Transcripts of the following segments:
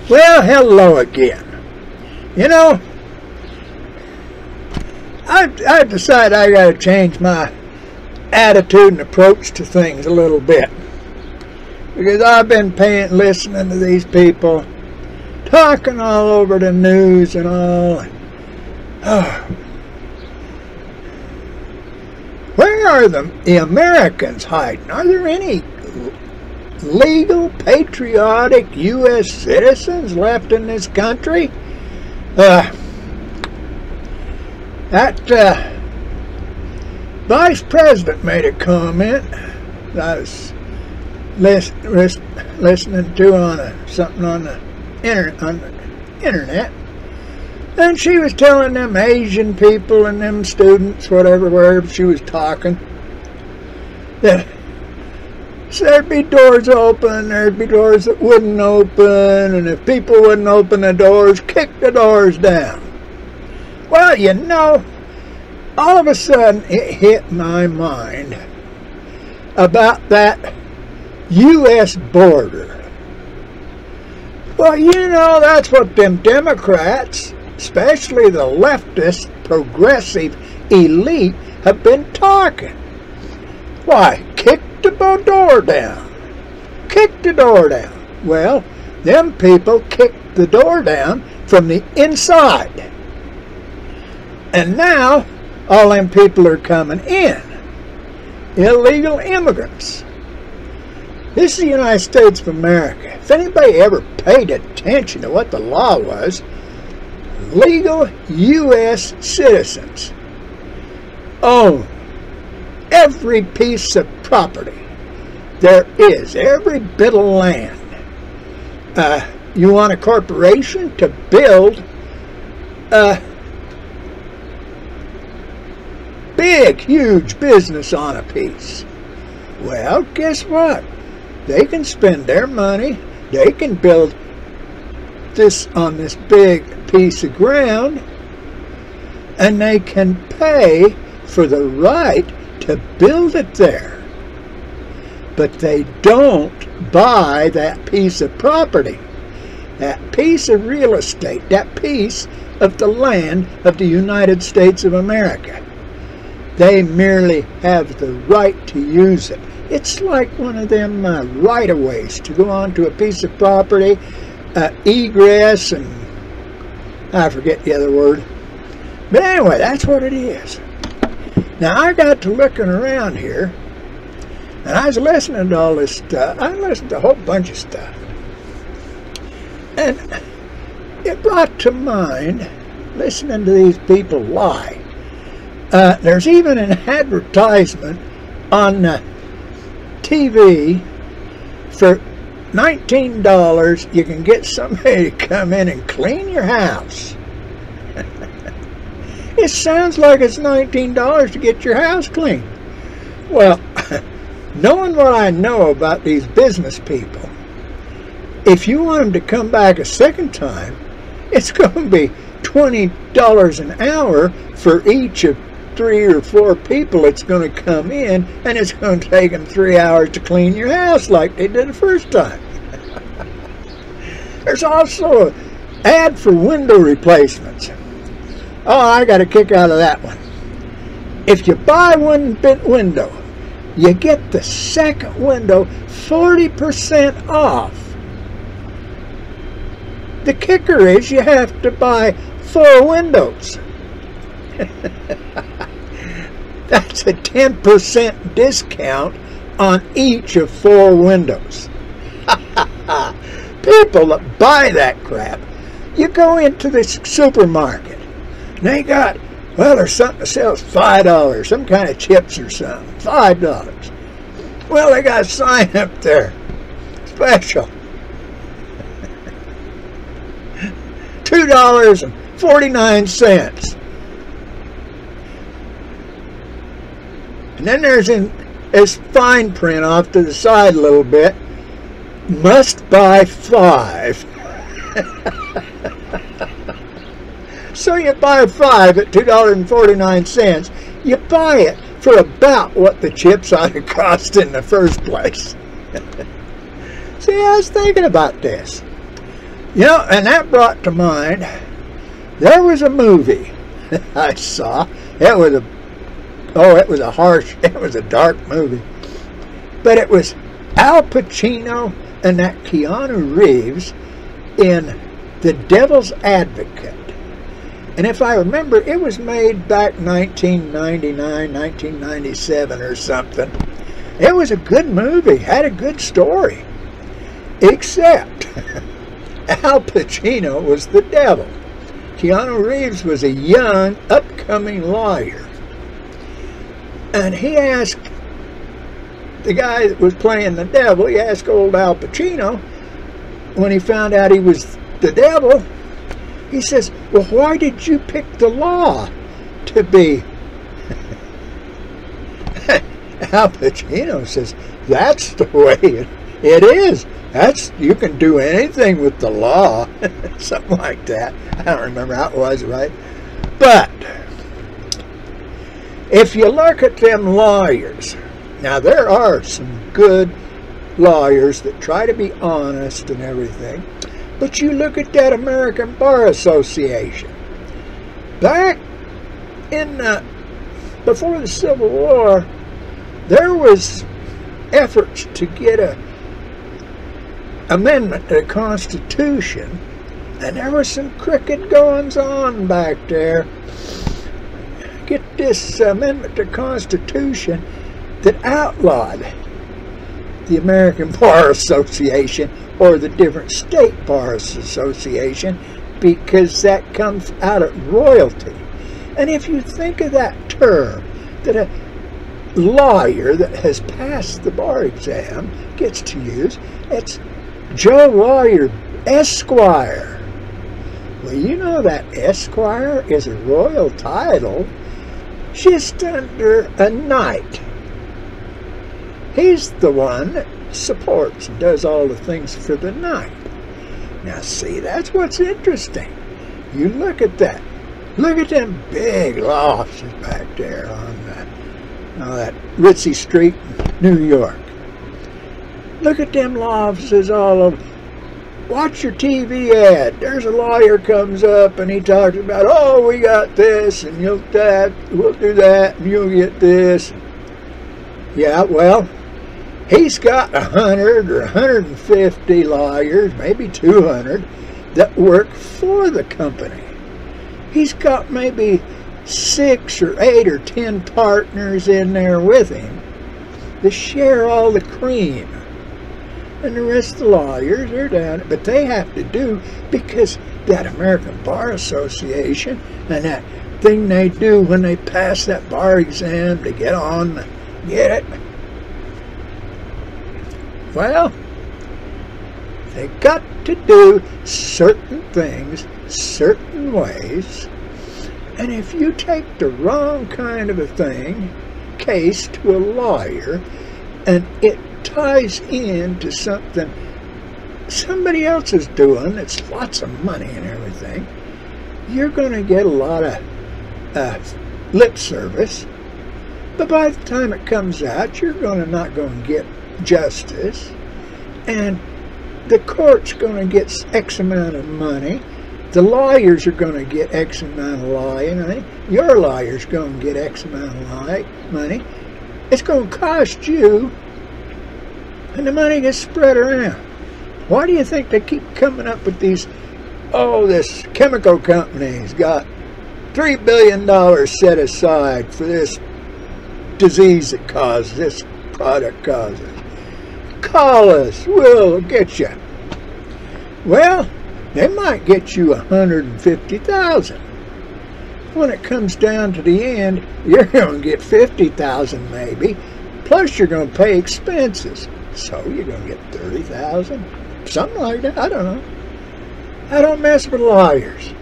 Well, hello again. You know, I've decided I got to change my attitude and approach to things a little bit, because I've been listening to these people talking all over the news and all. Where are the Americans hiding? Are there any legal, patriotic U.S. citizens left in this country? That vice president made a comment that I was listening to on something on the internet, and she was telling them Asian people and them students, wherever she was talking, that there'd be doors open, there'd be doors that wouldn't open, and if people wouldn't open the doors, kick the doors down. Well, you know, all of a sudden it hit my mind about that U.S. border. Well, you know, that's what them Democrats, especially the leftist, progressive elite, have been talking. Why, kick the door down. Kick the door down. Well, them people kicked the door down from the inside. And now, all them people are coming in. Illegal immigrants. This is the United States of America. If anybody ever paid attention to what the law was, legal U.S. citizens own every piece of property there is, every bit of land. You want a corporation to build a big, huge business on a piece. Well, guess what? They can spend their money. They can build this on this big piece of ground, and they can pay for the right to build it there. But they don't buy that piece of property, that piece of real estate, that piece of the land of the United States of America. They merely have the right to use it. It's like one of them right-of-ways to go onto a piece of property, egress, and I forget the other word. But anyway, that's what it is. Now, I got to looking around here, and I was listening to all this stuff. I listened to a whole bunch of stuff. And it brought to mind listening to these people lie. There's even an advertisement on TV for $19. You can get somebody to come in and clean your house. It sounds like it's $19 to get your house clean. Well, knowing what I know about these business people, if you want them to come back a second time, it's going to be $20 an hour for each of 3 or 4 people that's going to come in, and it's going to take them 3 hours to clean your house like they did the first time. There's also an ad for window replacements. Oh, I got a kick out of that one. If you buy one window, you get the second window 40% off. The kicker is you have to buy 4 windows. That's a 10% discount on each of 4 windows. People that buy that crap. You go into this supermarket, and they got, well, there's something that sells $5, some kind of chips or something, $5. Well, they got a sign up there, special. $2.49. And then there's this fine print off to the side a little bit, must buy 5. So you buy 5 at $2.49. You buy it for about what the chips ought to cost in the first place. See, I was thinking about this. You know, and that brought to mind, there was a movie I saw. It was a dark movie. But it was Al Pacino and that Keanu Reeves in The Devil's Advocate. And if I remember, it was made back 1999, 1997 or something. It was a good movie, had a good story. Except Al Pacino was the devil. Keanu Reeves was a young, upcoming lawyer. And he asked the guy that was playing the devil, he asked old Al Pacino, when he found out he was the devil, he says, well, why did you pick the law to be? Al Pacino says, that's the way it is. You can do anything with the law. Something like that. I don't remember how it was, right? But if you look at them lawyers, now there are some good lawyers that try to be honest and everything, but you look at that American Bar Association. Back in before the Civil War, there was efforts to get a amendment to the Constitution, and there was some crooked goings on back there. Get this amendment to the Constitution that outlawed the American Bar Association or the different state bar association, because that comes out of royalty. And if you think of that term, that a lawyer that has passed the bar exam gets to use, it's Joe Lawyer, Esquire. Well, you know that Esquire is a royal title just under a knight. He's the one that supports and does all the things for the knight. Now see, that's what's interesting. You look at that. Look at them big law offices back there on that ritzy street in New York. Look at them law offices all over. Watch your TV ad. There's a lawyer comes up and he talks about, oh, we got this and we'll do that and you'll get this. Yeah, well, he's got 100 or 150 lawyers, maybe 200, that work for the company. He's got maybe 6 or 8 or 10 partners in there with him that share all the cream. And the rest of the lawyers are down, but they have to do, because that American Bar Association and that thing they do when they pass that bar exam to get on, get it? Well, they got to do certain things certain ways, and if you take the wrong kind of a case to a lawyer, and it ties into something somebody else is doing, it's lots of money and everything, you're going to get a lot of lip service, but by the time it comes out, you're not going to get justice, and the court's going to get X amount of money, the lawyers are going to get X amount of money, your lawyer's going to get X amount of money, it's going to cost you, and the money gets spread around. Why do you think they keep coming up with these, this chemical company's got $3 billion set aside for this disease it causes, this product causes. Call us, we'll get you. Well, they might get you $150,000. When it comes down to the end, you're going to get $50,000 maybe, plus you're going to pay expenses. So you're going to get $30,000, something like that. I don't know. I don't mess with lawyers.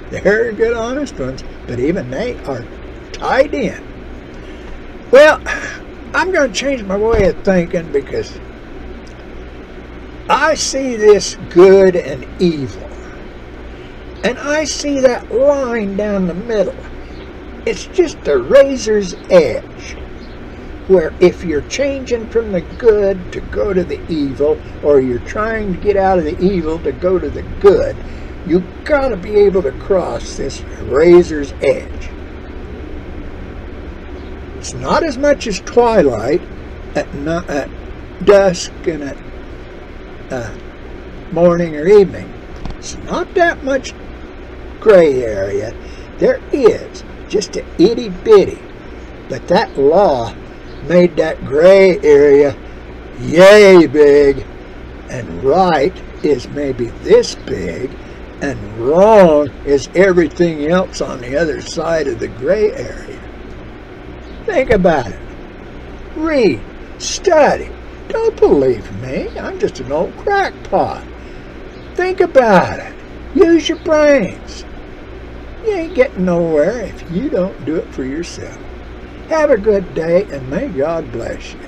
They're good, honest ones, but even they are tied in. Well, I'm going to change my way of thinking, because I see this good and evil, and I see that line down the middle. It's just a razor's edge. where if you're changing from the good to go to the evil, or you're trying to get out of the evil to go to the good, you've got to be able to cross this razor's edge. It's not as much as twilight at dusk and at morning or evening. It's not that much gray area. There is, just a itty bitty. But that law made that gray area yay big, and right is maybe this big, and wrong is everything else on the other side of the gray area. Think about it. Read, study. Don't believe me. I'm just an old crackpot. Think about it. Use your brains. You ain't getting nowhere if you don't do it for yourself. Have a good day, and may God bless you.